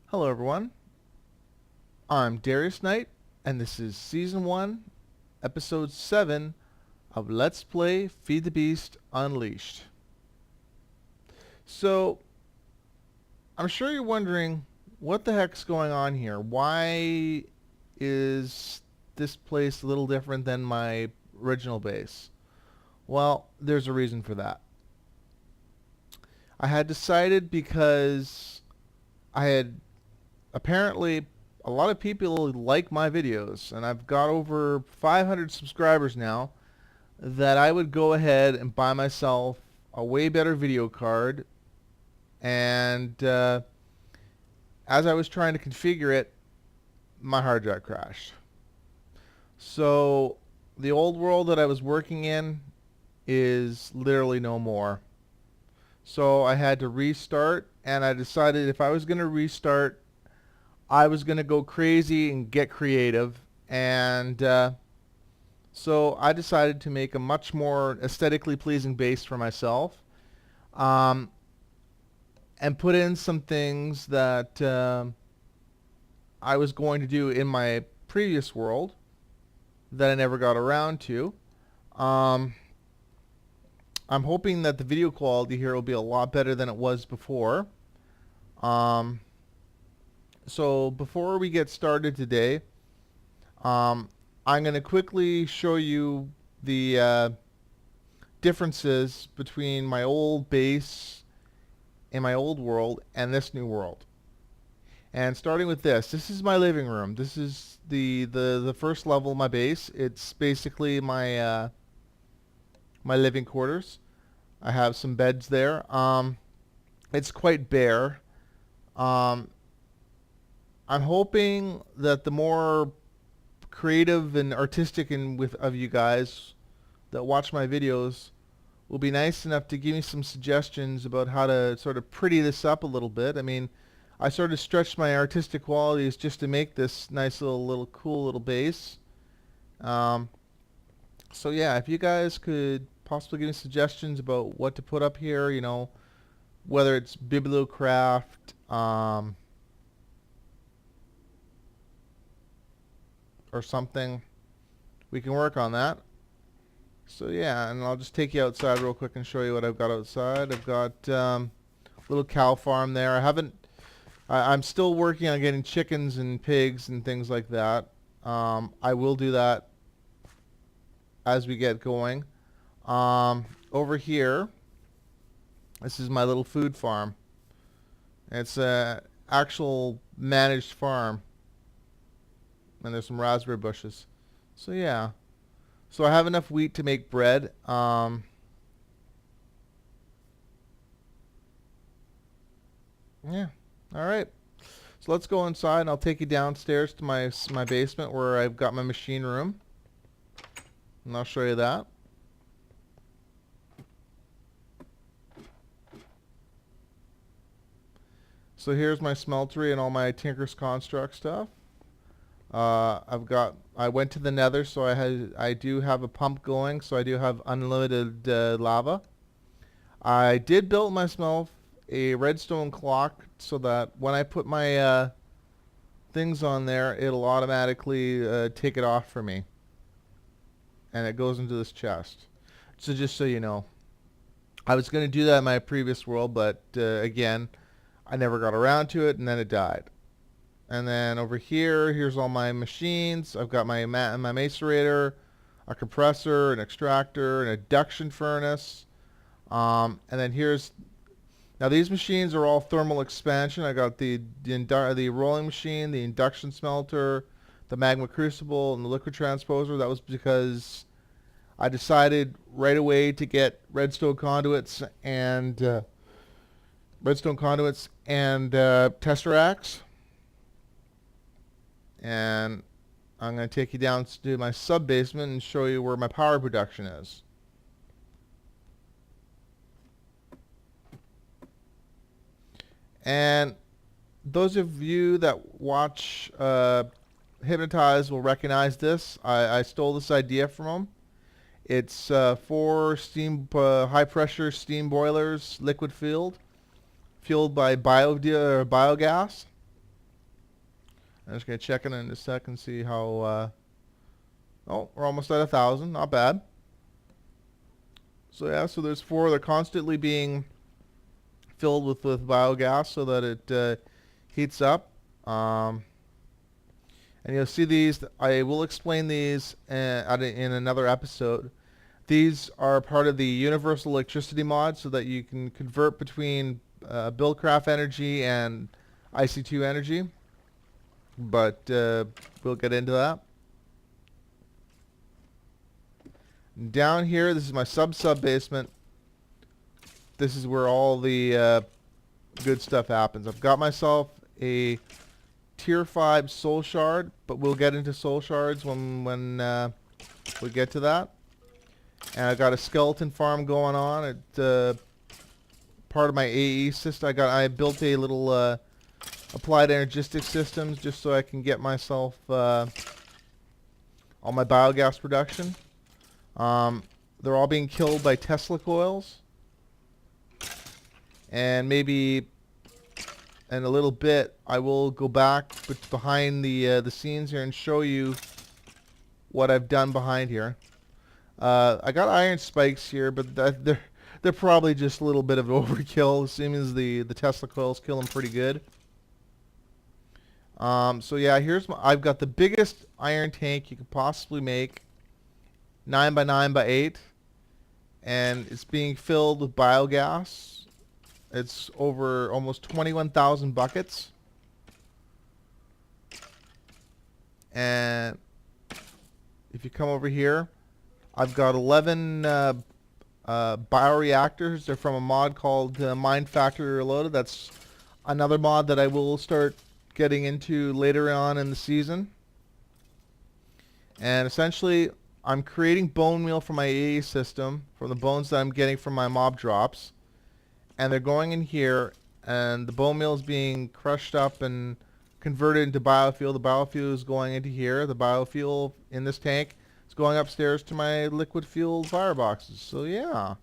Hello everyone, I'm Darius Knight, and this is Season 1, Episode 7 of Let's Play Feed the Beast Unleashed. So, I'm sure you're wondering, what the heck's going on here? Why is this place a little different than my original base? Well, there's a reason for that. I had decided because I had apparently a lot of people like my videos, and I've got over 500 subscribers now, that I would go ahead and buy myself a way better video card. And as I was trying to configure it, my hard drive crashed. So the old world that I was working in is literally no more. So I had to restart, and I decided if I was going to restart, I was going to go crazy and get creative, and so I decided to make a much more aesthetically pleasing base for myself, and put in some things that I was going to do in my previous world that I never got around to. I'm hoping that the video quality here will be a lot better than it was before. So before we get started today, I'm going to quickly show you the differences between my old base in my old world and this new world. And starting with this is my living room. This is the first level of my base. It's basically my my living quarters. I have some beds there. It's quite bare. I'm hoping that the more creative and artistic of you guys that watch my videos will be nice enough to give me some suggestions about how to sort of pretty this up a little bit. I mean, I sort of stretched my artistic qualities just to make this nice little cool little base. So yeah, if you guys could possibly give me suggestions about what to put up here, you know, whether it's bibliocraft, or something, we can work on that. So yeah, and I'll just take you outside real quick and show you what I've got outside. I've got a little cow farm there. I'm still working on getting chickens and pigs and things like that. I will do that as we get going. Over here, this is my little food farm. It's a actual managed farm. And there's some raspberry bushes. So yeah. So I have enough wheat to make bread. Yeah. Alright. So let's go inside, and I'll take you downstairs to my basement where I've got my machine room. And I'll show you that. So here's my smeltery and all my Tinker's Construct stuff. I went to the Nether, so I do have a pump going, so I do have unlimited lava. I did build myself a redstone clock so that when I put my things on there, it'll automatically take it off for me, and it goes into this chest. So just so you know, I was going to do that in my previous world, but again, I never got around to it, and then it died. And then over here, here's all my machines. I've got my macerator, a compressor, an extractor, an induction furnace. And then now these machines are all thermal expansion. I got the rolling machine, the induction smelter, the magma crucible, and the liquid transposer. That was because I decided right away to get redstone conduits and tesseracts. And I'm going to take you down to my sub-basement and show you where my power production is. And those of you that watch hypnotizd will recognize this. I stole this idea from them. It's 4 high-pressure steam boilers, liquid fueled by biogas. I'm just going to check it in a sec and see how... oh, we're almost at 1,000. Not bad. So yeah, so there's 4. They're constantly being filled with biogas so that it heats up. And you'll see these. I will explain these in another episode. These are part of the universal electricity mod so that you can convert between Buildcraft energy and IC2 energy. But we'll get into that. Down here, this is my sub basement. This is where all the good stuff happens. I've got myself a tier 5 soul shard, but we'll get into soul shards when we get to that. And I got a skeleton farm going on at part of my AE system. I built a little applied energistic systems just so I can get myself all my biogas production. They're all being killed by Tesla coils. And maybe in a little bit I will go back behind the scenes here and show you what I've done behind here. I got iron spikes here, but they're probably just a little bit of overkill, as soon as the Tesla coils kill them pretty good. So yeah, I've got the biggest iron tank you could possibly make, 9 by 9 by 8, and it's being filled with biogas. It's over almost 21,000 buckets. And if you come over here, I've got 11 bioreactors. They're from a mod called Mind Factory Reloaded. That's another mod that I will start getting into later on in the season. And essentially, I'm creating bone meal for my AE system from the bones that I'm getting from my mob drops. And they're going in here, and the bone meal is being crushed up and converted into biofuel. The biofuel is going into here. The biofuel in this tank is going upstairs to my liquid fuel fireboxes. So yeah.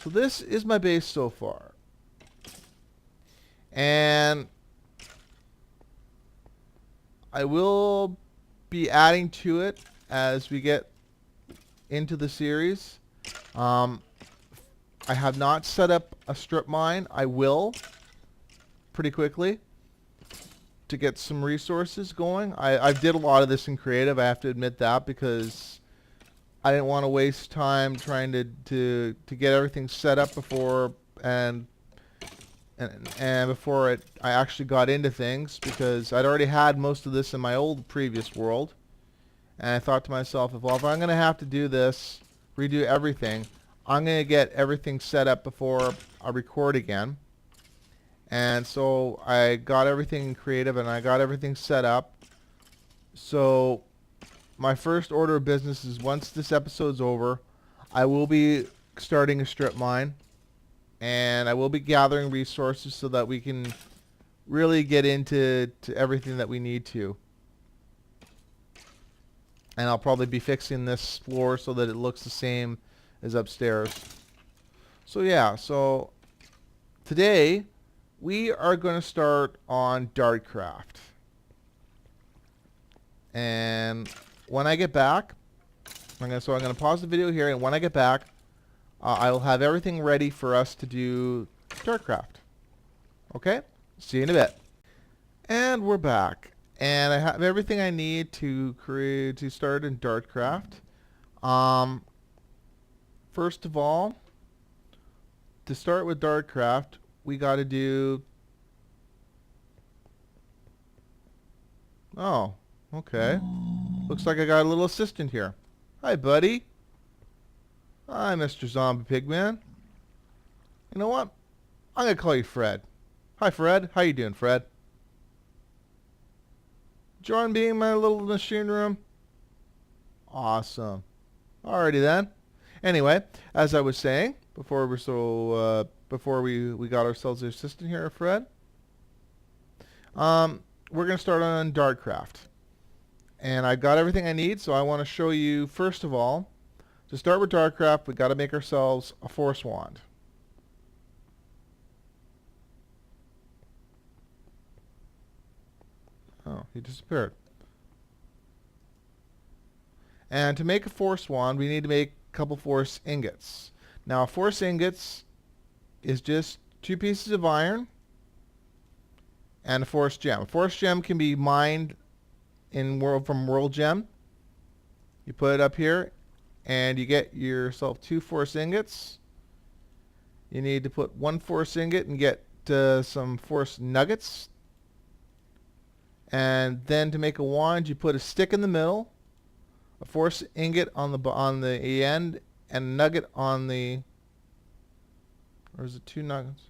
So this is my base so far. And I will be adding to it as we get into the series. I have not set up a strip mine. I will pretty quickly to get some resources going. I did a lot of this in creative, I have to admit that, because I didn't want to waste time trying to get everything set up before and before I actually got into things, because I'd already had most of this in my old previous world. And I thought to myself, if I'm going to have to do this, redo everything, I'm going to get everything set up before I record again. And so I got everything in creative and I got everything set up. So my first order of business is, once this episode's over, I will be starting a strip mine. And I will be gathering resources so that we can really get into everything that we need to. And I'll probably be fixing this floor so that it looks the same as upstairs. So yeah, so today we are going to start on DartCraft. And when I get back, I'm going to pause the video here, and when I get back, I will have everything ready for us to do DartCraft. Okay? See you in a bit. And we're back. And I have everything I need to start in DartCraft. First of all, to start with DartCraft, we got to do... Oh, okay. Looks like I got a little assistant here. Hi, buddy. Hi, Mr. Zombie Pigman. You know what? I'm going to call you Fred. Hi, Fred. How you doing, Fred? Join me in my little machine room. Awesome. Alrighty then. Anyway, as I was saying, before we got ourselves an assistant here, Fred, we're going to start on DartCraft. And I've got everything I need, so I want to show you, first of all, to start with DartCraft, we got to make ourselves a force wand. Oh. he disappeared. And to make a force wand, we need to make a couple force ingots. Now, force ingots is just 2 pieces of iron and a force gem. A force gem can be mined from World Gem. You put it up here, and you get yourself 2 force ingots. You need to put 1 force ingot and get some force nuggets. And then to make a wand, you put a stick in the middle, a force ingot on the end, and a nugget on the, or is it 2 nuggets?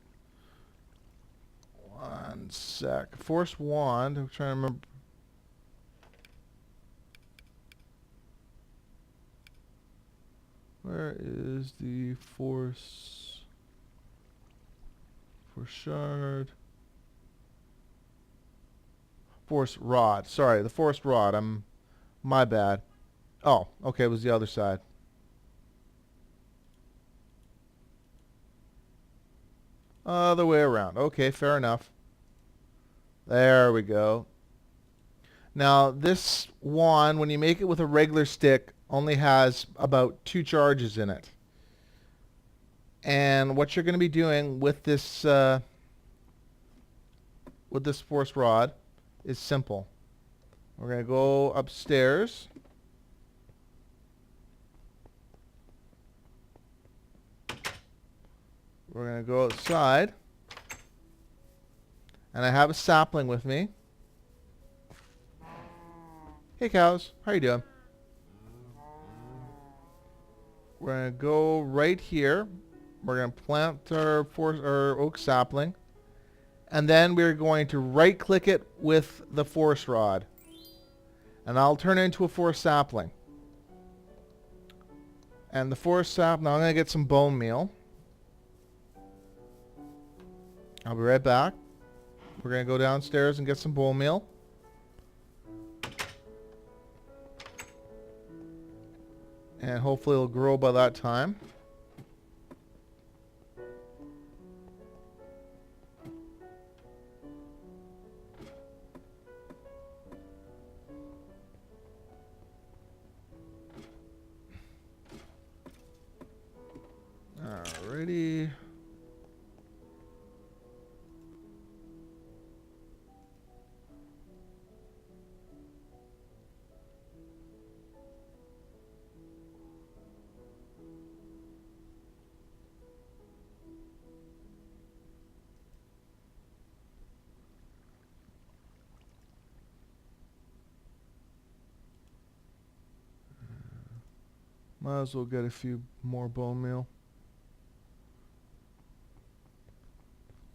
One sec. Force wand. I'm trying to remember. Where is the force shard? Force rod. Sorry, the force rod. My bad. Oh, okay, it was the other side. Other way around. Okay, fair enough. There we go. Now, this wand, when you make it with a regular stick, only has about 2 charges in it. And what you're going to be doing with this force rod is simple. We're going to go upstairs. We're going to go outside. And I have a sapling with me. Hey cows, how you doing? We're going to go right here. We're going to plant our oak sapling. And then we're going to right click it with the force rod. And I'll turn it into a force sapling. And the force sapling, now I'm going to get some bone meal. I'll be right back. We're going to go downstairs and get some bone meal. And hopefully it'll grow by that time. Alrighty. Might as well get a few more bone meal.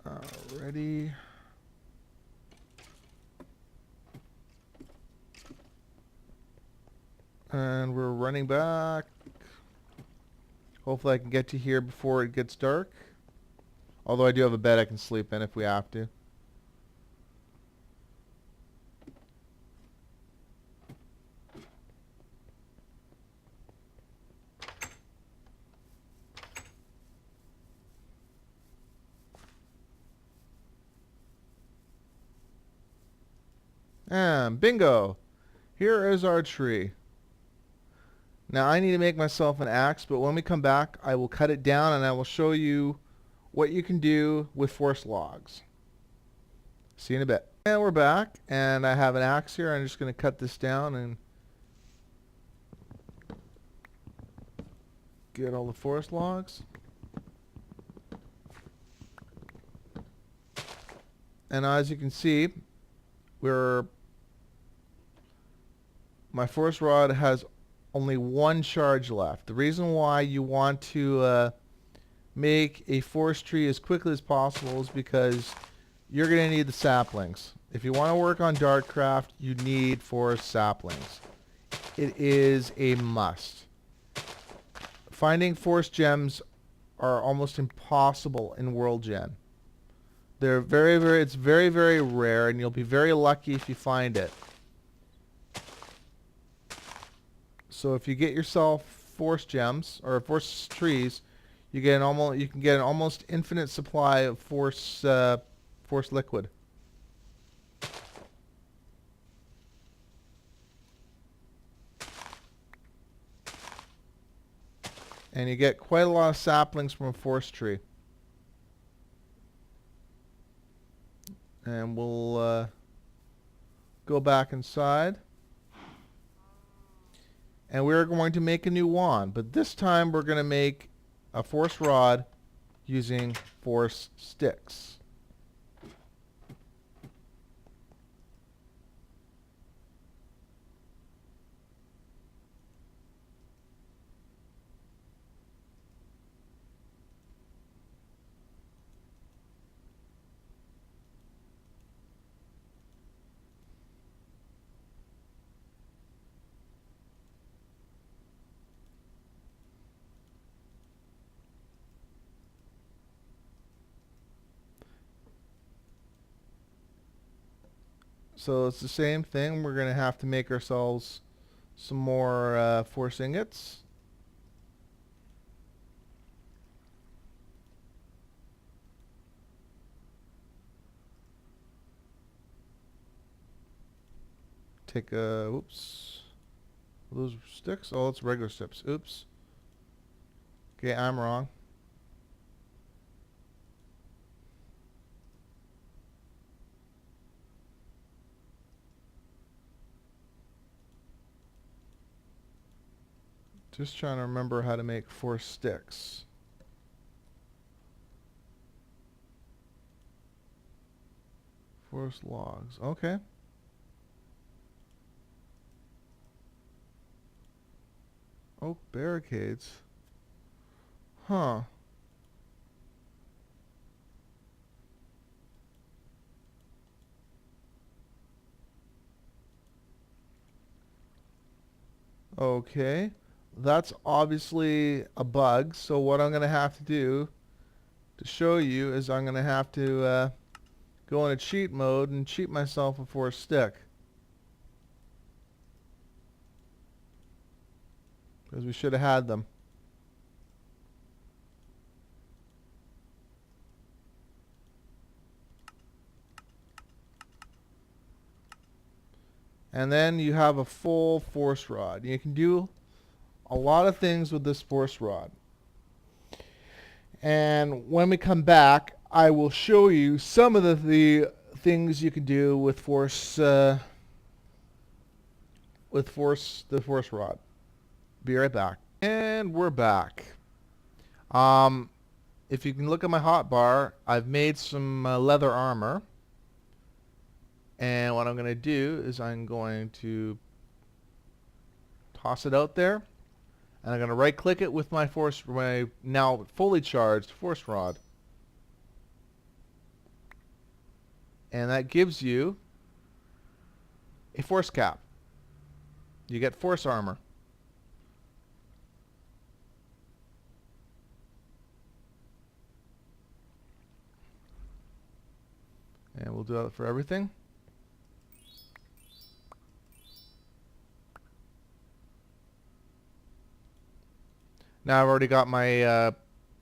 Alrighty. And we're running back. Hopefully I can get to here before it gets dark. Although I do have a bed I can sleep in if we have to. And bingo! Here is our tree. Now I need to make myself an axe, but when we come back I will cut it down and I will show you what you can do with force logs. See you in a bit. And we're back, and I have an axe here. I'm just going to cut this down and get all the forest logs. And as you can see, my force rod has only 1 charge left. The reason why you want to make a forest tree as quickly as possible is because you're going to need the saplings. If you want to work on DartCraft, you need forest saplings. It is a must. Finding forest gems are almost impossible in World Gen. They're it's very, very rare, and you'll be very lucky if you find it. So if you get yourself force gems or force trees, you can get an almost infinite supply of force liquid. And you get quite a lot of saplings from a forest tree. And we'll go back inside. And we're going to make a new wand. But this time we're going to make a forest rod using forest sticks. So it's the same thing. We're going to have to make ourselves some more forest ingots. Take a, oops, those sticks? Oh, it's regular sticks. Oops. Okay, I'm wrong. Just trying to remember how to make 4 sticks. Forest logs. Okay. Oak barricades. Huh. Okay. That's obviously a bug, so what I'm going to have to do to show you is I'm going to have to go into cheat mode and cheat myself a forest stick. Because we should have had them. And then you have a full forest rod. You can do a lot of things with this forest rod. And when we come back, I will show you some of the things you can do with the forest rod. Be right back. And we're back. If you can look at my hotbar, I've made some leather armor. And what I'm going to do is I'm going to toss it out there. And I'm going to right click it with my now fully charged forest rod. And that gives you a forest cap. You get forest armor. And we'll do that for everything. Now I've already got my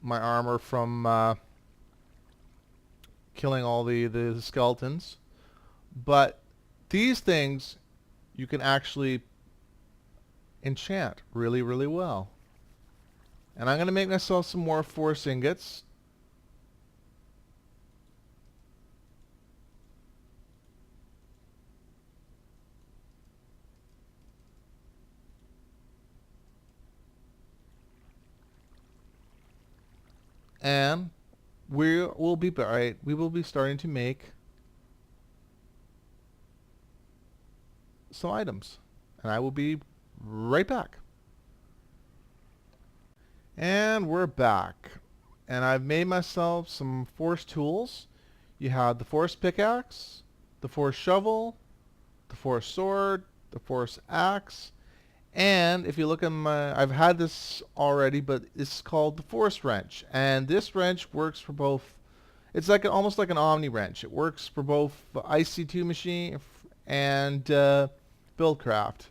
my armor from killing all the skeletons, but these things you can actually enchant really, really well. And I'm going to make myself some more forest ingots. And we will be starting to make some items. And I will be right back. And we're back. And I've made myself some forest tools. You have the forest pickaxe, the forest shovel, the forest sword, the forest axe, and if you look at I've had this already, but it's called the forest wrench. And this wrench works for both. It's like almost like an Omni wrench. It works for both IC2 machine and BuildCraft.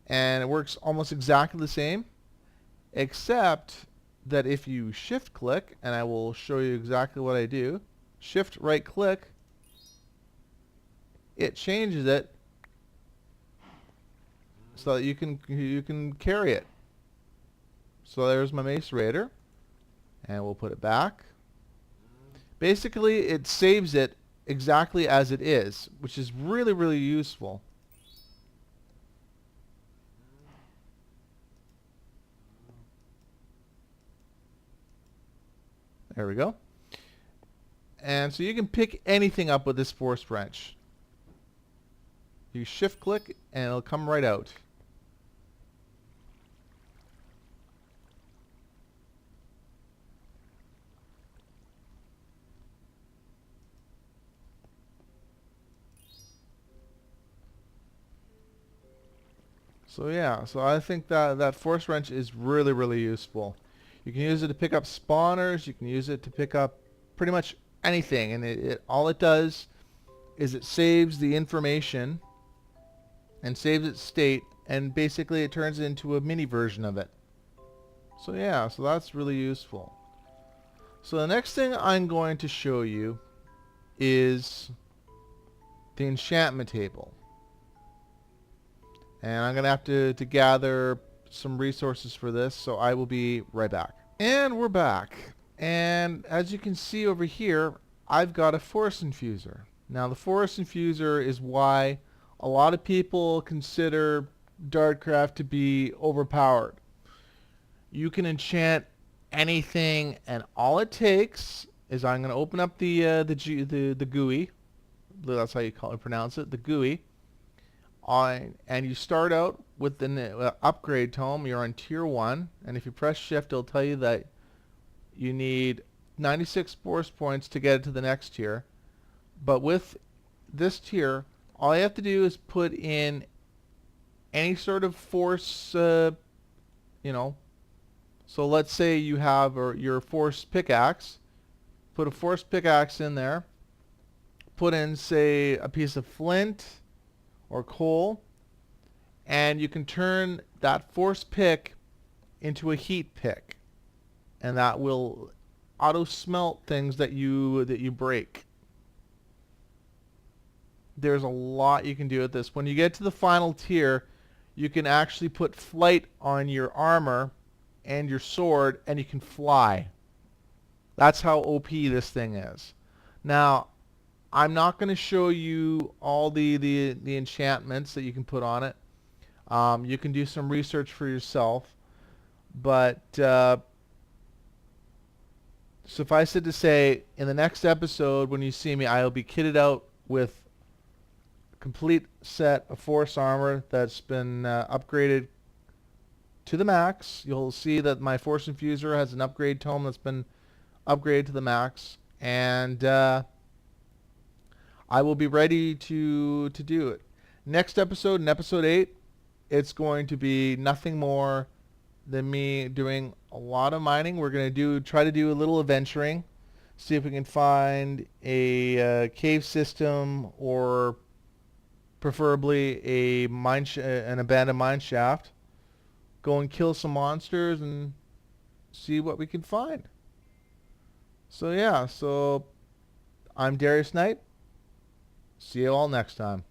And it works almost exactly the same, except that if you shift click, and I will show you exactly what I do, shift right click, it changes it so that you can carry it. So there's my macerator, and we'll put it back. Basically, it saves it exactly as it is, which is really, really useful. There we go. And so you can pick anything up with this force wrench. You shift click and it'll come right out. So yeah, so I think that force wrench is really, really useful. You can use it to pick up spawners, you can use it to pick up pretty much anything, and all it does is it saves the information and saves its state, and basically it turns it into a mini version of it. So yeah, so that's really useful. So the next thing I'm going to show you is the enchantment table. And I'm going to have to gather some resources for this, so I will be right back. And we're back. And as you can see over here, I've got a force infuser. Now the force infuser is why a lot of people consider DartCraft to be overpowered. You can enchant anything, and all it takes is I'm going to open up the GUI. That's how you pronounce it, the GUI. And you start out with the upgrade tome. You're on tier 1, and if you press shift, it'll tell you that you need 96 force points to get it to the next tier. But with this tier, all you have to do is put in any sort of force, So let's say you have your force pickaxe. Put a force pickaxe in there. Put in, say, a piece of flint or coal, and you can turn that force pick into a heat pick, and that will auto smelt things that you break. There's a lot you can do with this. When you get to the final tier, you can actually put flight on your armor and your sword, and you can fly. That's how OP this thing is. Now, I'm not going to show you all the enchantments that you can put on it. You can do some research for yourself. But suffice it to say, in the next episode, when you see me, I'll be kitted out with a complete set of force armor that's been upgraded to the max. You'll see that my force infuser has an upgrade tome that's been upgraded to the max. And I will be ready to do it. Next episode, in episode 8, it's going to be nothing more than me doing a lot of mining. We're going to try to do a little adventuring, see if we can find a cave system, or preferably an abandoned mine shaft. Go and kill some monsters and see what we can find. So yeah, so I'm Darius Knight. See you all next time.